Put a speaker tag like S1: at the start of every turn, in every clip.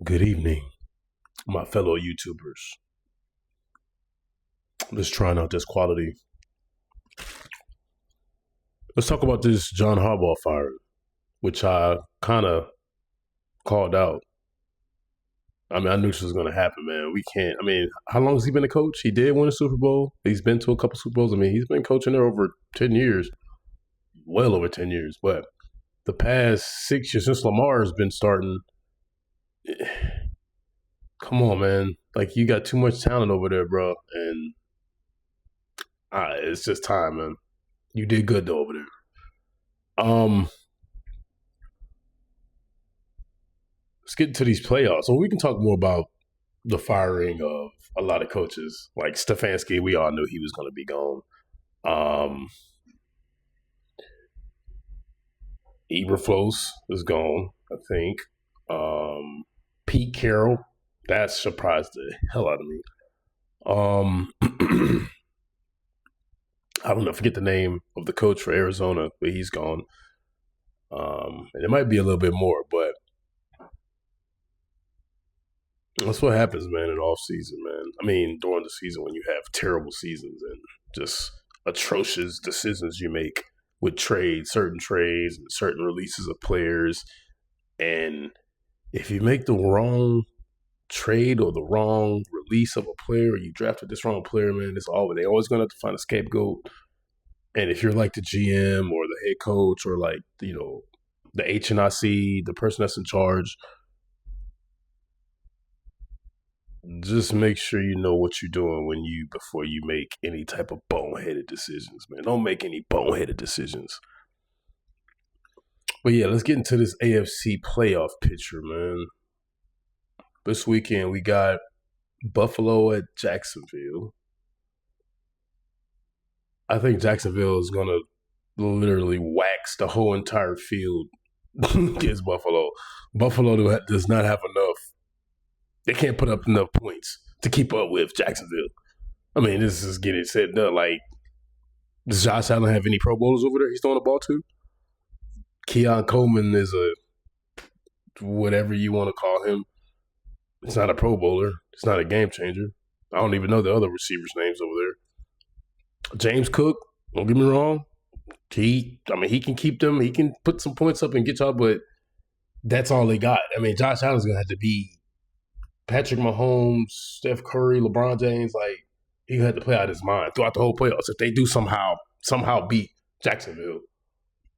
S1: Good evening, my fellow YouTubers. Just trying out this quality. Let's talk about this John Harbaugh firing, which I kind of called out. I mean, I knew this was going to happen, man. We can't. I mean, how long has he been a coach? He did win a Super Bowl. He's been to a couple Super Bowls. I mean, he's been coaching there over 10 years, well over 10 years. But the past 6 years since Lamar has been starting, come on, man. Like, you got too much talent over there, bro. And it's just time, man. You did good, though, over there. Let's get into these playoffs. So we can talk more about the firing of a lot of coaches. Like Stefanski, we all knew he was going to be gone. Eberflus is gone, I think. Pete Carroll, that surprised the hell out of me. I don't know, forget the name of the coach for Arizona, but he's gone. And it might be a little bit more, but that's what happens, man, in off season, man. I mean, during the season when you have terrible seasons and just atrocious decisions you make with certain trades and certain releases of players. And if you make the wrong trade or the wrong release of a player, or you drafted this wrong player, man, they're always going to have to find a scapegoat. And if you're like the GM or the head coach or like, the HNIC, the person that's in charge, just make sure you know what you're doing before you make any type of boneheaded decisions, man. Don't make any boneheaded decisions. But yeah, let's get into this AFC playoff picture, man. This weekend we got Buffalo at Jacksonville. I think Jacksonville is going to literally wax the whole entire field against Buffalo. Buffalo does not have enough. They can't put up enough points to keep up with Jacksonville. I mean, this is getting said and done. Like, does Josh Allen have any Pro Bowlers over there he's throwing the ball to? Keon Coleman is a whatever you want to call him. It's not a Pro Bowler. It's not a game changer. I don't even know the other receivers' names over there. James Cook, don't get me wrong. He can keep them. He can put some points up and get y'all, but that's all they got. I mean, Josh Allen's going to have to be Patrick Mahomes, Steph Curry, LeBron James. Like, he had to play out his mind throughout the whole playoffs. If they do somehow beat Jacksonville,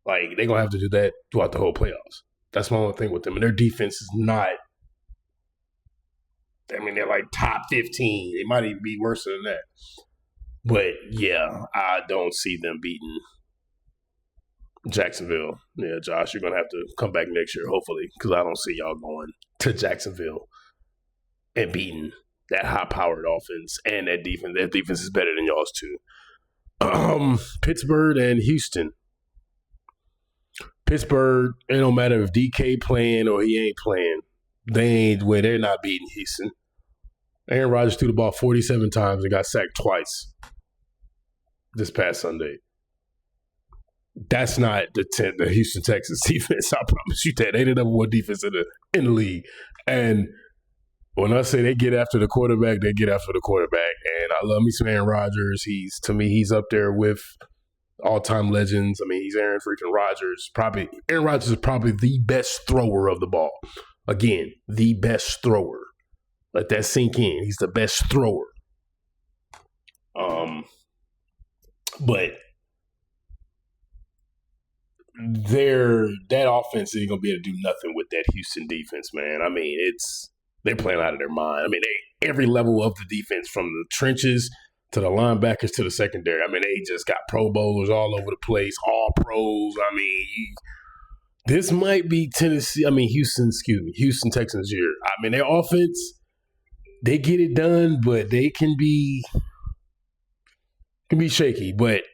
S1: like, they're going to have to do that throughout the whole playoffs. That's my only thing with them. And their defense is not, they're like top 15. They might even be worse than that. But, yeah, I don't see them beating Jacksonville. Yeah, Josh, you're going to have to come back next year, hopefully, because I don't see y'all going to Jacksonville and beating that high-powered offense and that defense. That defense is better than y'all's too. Pittsburgh and Houston. Pittsburgh, it don't matter if DK playing or he ain't playing. They're not beating Houston. Aaron Rodgers threw the ball 47 times and got sacked twice this past Sunday. That's not the Houston Texans defense. I promise you that. They the number one defense in the league. And when I say they get after the quarterback, they get after the quarterback. And I love me some Aaron Rodgers. He's up there with all-time legends. I mean, he's Aaron freaking Rodgers. Aaron Rodgers is probably the best thrower of the ball. Again, the best thrower. Let that sink in. He's the best thrower. But that offense ain't gonna be able to do nothing with that Houston defense, man. I mean, they're playing out of their mind. I mean, every level of the defense, from the trenches to the linebackers to the secondary. I mean, they just got Pro Bowlers all over the place, all pros. I mean, this might be Houston Texans year. I mean, their offense, they get it done, but they can be shaky. But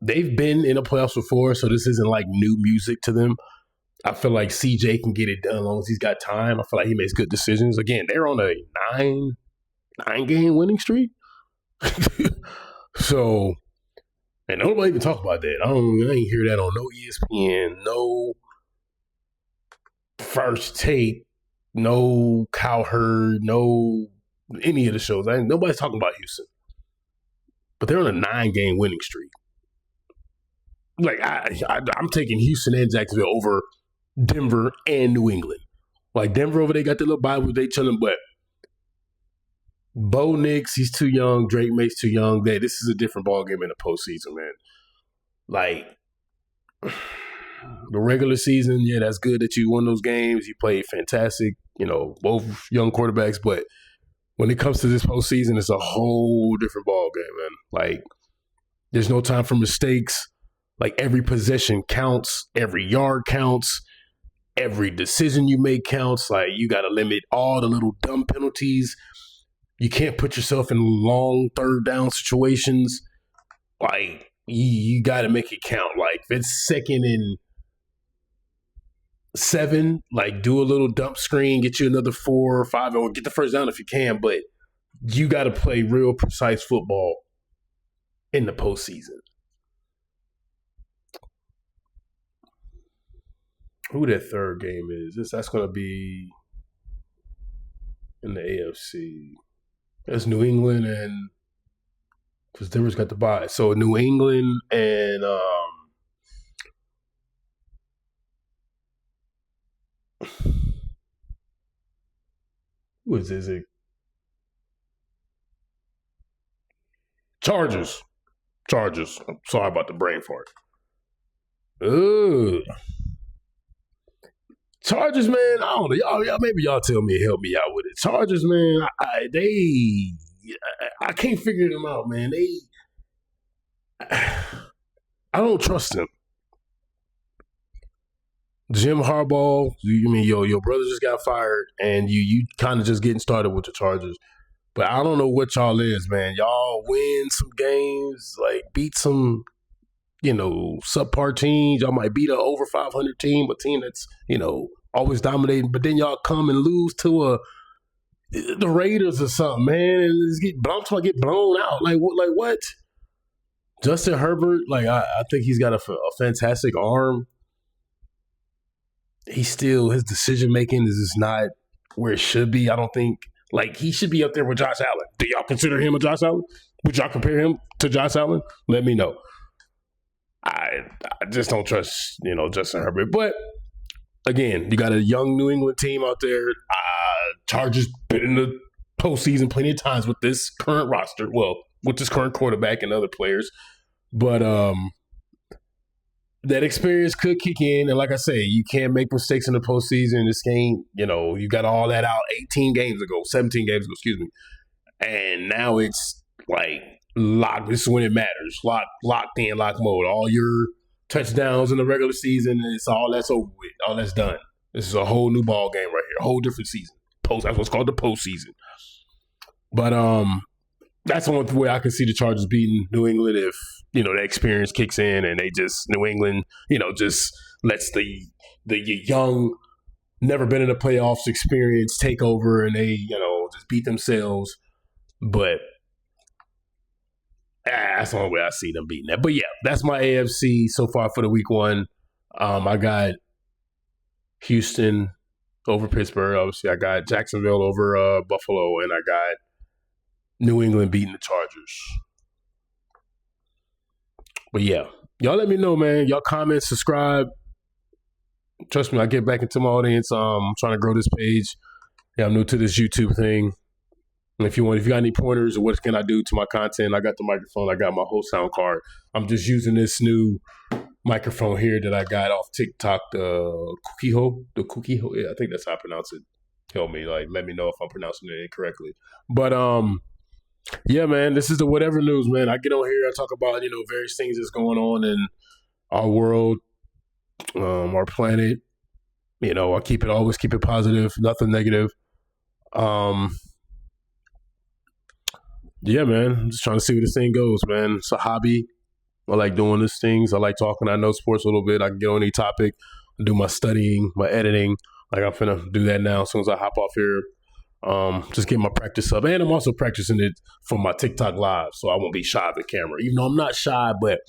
S1: they've been in the playoffs before, so this isn't like new music to them. I feel like CJ can get it done as long as he's got time. I feel like he makes good decisions. Again, they're on a nine-game winning streak. So, and nobody even talk about that. I ain't hear that on no ESPN, no First Take, no Cowherd, no any of the shows. Nobody's talking about Houston. But they're on a 9-game winning streak. Like, I'm taking Houston and Jacksonville over Denver and New England. Like, Denver over there got their little Bible, they chilling, but Bo Nix, he's too young. Drake Maye's too young. This is a different ballgame in the postseason, man. Like, the regular season, yeah, that's good that you won those games. You played fantastic, both young quarterbacks. But when it comes to this postseason, it's a whole different ballgame, man. Like, there's no time for mistakes. Like, every possession counts. Every yard counts. Every decision you make counts. Like, you got to limit all the little dumb penalties. You can't put yourself in long third down situations. Like, you got to make it count. Like, if it's 2nd and 7, like, do a little dump screen, get you another 4 or 5, or get the first down if you can. But you got to play real precise football in the postseason. Who that third game is? That's going to be in the AFC. That's New England and because Denver's got the bye. So New England and who is it? Chargers. I'm sorry about the brain fart. Ugh. Chargers, man, I don't know. Y'all, maybe y'all tell me, help me out with it. Chargers, man, I can't figure them out, man. I don't trust them. Jim Harbaugh, your brother just got fired, and you kind of just getting started with the Chargers. But I don't know what y'all is, man. Y'all win some games, like beat some, subpar teams. Y'all might beat an over 500 team, a team that's, always dominating. But then y'all come and lose to the Raiders or something, man. And get blown out. Like what? Justin Herbert, like I think he's got a fantastic arm. His decision making is just not where it should be. I don't think. Like, he should be up there with Josh Allen. Do y'all consider him a Josh Allen? Would y'all compare him to Josh Allen? Let me know. I just don't trust, Justin Herbert. But, again, you got a young New England team out there. Chargers been in the postseason plenty of times with this current roster. Well, with this current quarterback and other players. But that experience could kick in. And like I say, you can't make mistakes in the postseason. This game, you got all that out 17 games ago, excuse me. And now it's like locked. This is when it matters. Locked in, lock mode. All your touchdowns in the regular season, that's over with. All that's done. This is a whole new ball game right here. A whole different season. That's what's called the postseason. But that's the only way I can see the Chargers beating New England if, the experience kicks in and New England, just lets the young, never been in the playoffs experience take over and they, just beat themselves. But that's the only way I see them beating that. But yeah, that's my AFC so far for the week 1. I got Houston over Pittsburgh. Obviously, I got Jacksonville over Buffalo, and I got New England beating the Chargers. But yeah, y'all let me know, man. Y'all comment, subscribe. Trust me, I get back into my audience. I'm trying to grow this page. Yeah, I'm new to this YouTube thing. And if you got any pointers or what can I do to my content, I got the microphone. I got my whole sound card. I'm just using this new microphone here that I got off TikTok, the Kukiho. Yeah, I think that's how I pronounce it. Help me, let me know if I'm pronouncing it incorrectly. But yeah, man, this is the whatever news, man. I get on here, I talk about, various things that's going on in our world, our planet. I always keep it positive, nothing negative. Yeah, man, I'm just trying to see where this thing goes, man. It's a hobby. I like doing these things. I like talking. I know sports a little bit. I can get on any topic, do my studying, my editing. Like, I'm finna do that now as soon as I hop off here. Just get my practice up. And I'm also practicing it for my TikTok live, so I won't be shy of the camera. Even though I'm not shy, but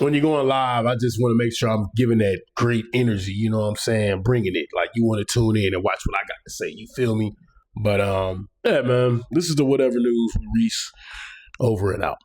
S1: when you're going live, I just want to make sure I'm giving that great energy. You know what I'm saying? Bringing it. Like you want to tune in and watch what I got to say. You feel me? But yeah, man, this is the Whatever News with Reese. Over and out.